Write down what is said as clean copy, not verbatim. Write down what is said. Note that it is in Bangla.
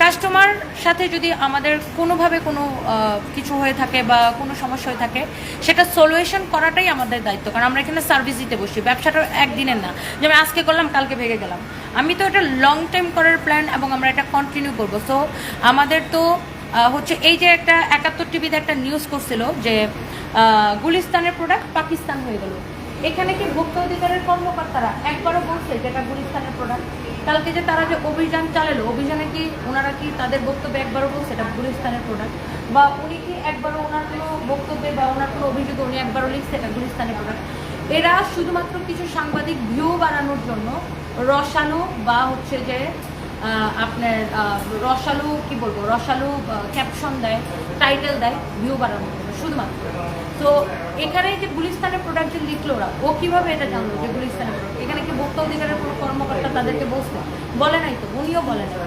কাস্টমার সাথে যদি আমাদের কোনোভাবে কোনো কিছু হয়ে থাকে বা কোনো সমস্যা হয়ে থাকে সেটা সলিউশন করাটাই আমাদের দায়িত্ব, কারণ আমরা এখানে সার্ভিস দিতে বসি। ব্যবসাটা একদিনের না, যেমন আজকে করলাম কালকে ভেঙে গেলাম। আমি তো এটা লং টাইম করার প্ল্যান এবং আমরা এটা কন্টিনিউ করবো। সো আমাদের তো হচ্ছে এই যে একটা 71 টিভিতে একটা নিউজ করছিল যে গুলিস্তানের প্রোডাক্ট পাকিস্তান হয়ে গেল। এখানে কি ভোক্তা অধিকারের কর্মকর্তারা একবারও বলছে যেটা গুলিস্তানের প্রোডাক্ট? কালকে যে তারা যে অভিযান চালালো, অভিযানে কি ওনারা কি তাদের বক্তব্যে একবারও বলছে এটা গুলিস্তানের প্রোডাক্ট? বা উনি কি একবারও ওনার কোনো বক্তব্যে বা ওনার কোনো অভিযোগে উনি একবারও লিখছে এটা গুলিস্তানের প্রোডাক্ট? এরা শুধুমাত্র কিছু সাংবাদিক ভিউ বাড়ানোর জন্য রসালো বা হচ্ছে যে আপনার রসালো কি বলবো, রসালো ক্যাপশন দেয়, টাইটেল দেয় ভিউ বাড়ানোর জন্য শুধুমাত্র। তো এখানে যে গুলিস্তানের প্রোডাক্ট যে লিখলো ওরা, ও কিভাবে এটা জানলো যে গুলিস্তানের প্রোডাক্ট? এখানে কি ভোক্তা অধিকারের কোনো কর্মকর্তা তাদেরকে বলছে? বলে নাই তো, উনিও বলে নাই।